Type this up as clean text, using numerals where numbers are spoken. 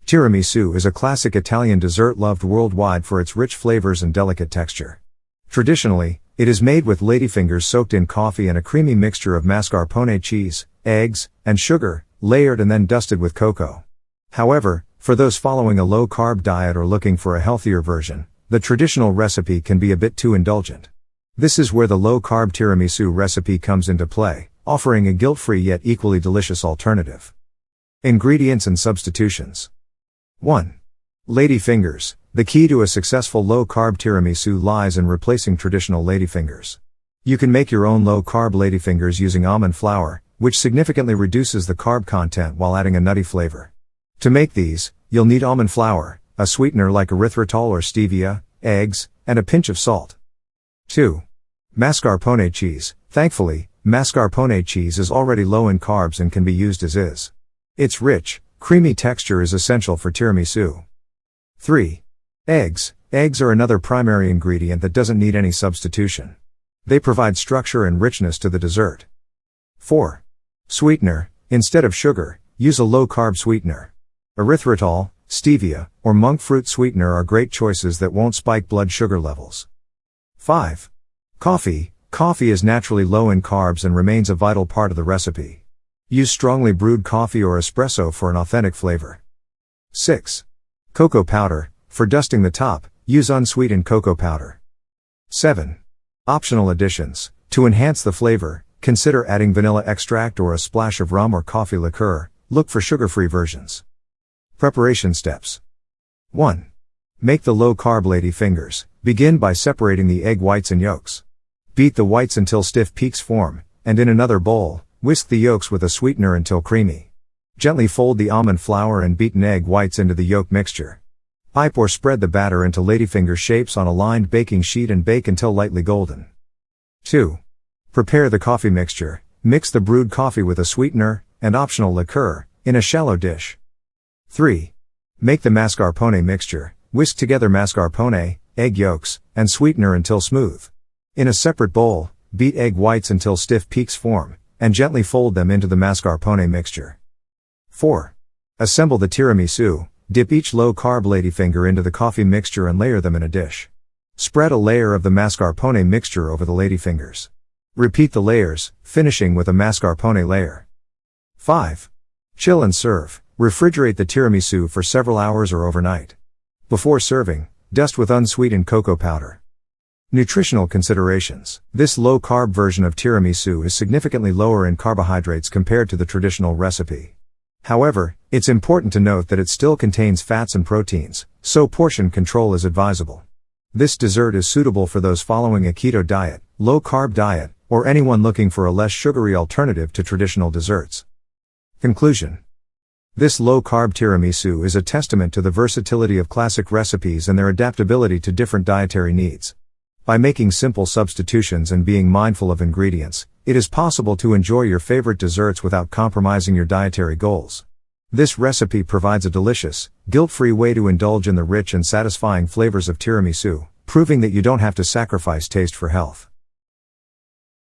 Tiramisu is a classic Italian dessert loved worldwide for its rich flavors and delicate texture. Traditionally, it is made with ladyfingers soaked in coffee and a creamy mixture of mascarpone cheese, eggs, and sugar, layered and then dusted with cocoa. However, for those following a low-carb diet or looking for a healthier version, the traditional recipe can be a bit too indulgent. This is where the low-carb tiramisu recipe comes into play, offering a guilt-free yet equally delicious alternative. Ingredients and substitutions. 1. Ladyfingers. The key to a successful low-carb tiramisu lies in replacing traditional ladyfingers. You can make your own low-carb ladyfingers using almond flour, which significantly reduces the carb content while adding a nutty flavor. To make these, you'll need almond flour, a sweetener like erythritol or stevia, eggs, and a pinch of salt. 2. Mascarpone cheese. Thankfully, mascarpone cheese is already low in carbs and can be used as is. Its rich, creamy texture is essential for tiramisu. 3. Eggs. Eggs are another primary ingredient that doesn't need any substitution. They provide structure and richness to the dessert. 4. Sweetener. Instead of sugar, use a low-carb sweetener. Erythritol, stevia, or monk fruit sweetener are great choices that won't spike blood sugar levels. 5. Coffee. Coffee is naturally low in carbs and remains a vital part of the recipe. Use strongly brewed coffee or espresso for an authentic flavor. 6. Cocoa powder. For dusting the top, use unsweetened cocoa powder. 7. Optional additions. To enhance the flavor, consider adding vanilla extract or a splash of rum or coffee liqueur. Look for sugar-free versions. Preparation steps. 1. Make the low-carb ladyfingers. Begin by separating the egg whites and yolks. Beat the whites until stiff peaks form, and in another bowl, whisk the yolks with a sweetener until creamy. Gently fold the almond flour and beaten egg whites into the yolk mixture. Pipe or spread the batter into ladyfinger shapes on a lined baking sheet and bake until lightly golden. 2. Prepare the coffee mixture. Mix the brewed coffee with a sweetener, and optional liqueur, in a shallow dish. 3. Make the mascarpone mixture. Whisk together mascarpone, egg yolks, and sweetener until smooth. In a separate bowl, beat egg whites until stiff peaks form, and gently fold them into the mascarpone mixture. 4. Assemble the tiramisu. Dip each low-carb ladyfinger into the coffee mixture and layer them in a dish. Spread a layer of the mascarpone mixture over the ladyfingers. Repeat the layers, finishing with a mascarpone layer. 5. Chill and serve. Refrigerate the tiramisu for several hours or overnight. Before serving, dust with unsweetened cocoa powder. Nutritional considerations. This low-carb version of tiramisu is significantly lower in carbohydrates compared to the traditional recipe. However, it's important to note that it still contains fats and proteins, so portion control is advisable. This dessert is suitable for those following a keto diet, low-carb diet, or anyone looking for a less sugary alternative to traditional desserts. Conclusion. This low-carb tiramisu is a testament to the versatility of classic recipes and their adaptability to different dietary needs. By making simple substitutions and being mindful of ingredients, it is possible to enjoy your favorite desserts without compromising your dietary goals. This recipe provides a delicious, guilt-free way to indulge in the rich and satisfying flavors of tiramisu, proving that you don't have to sacrifice taste for health.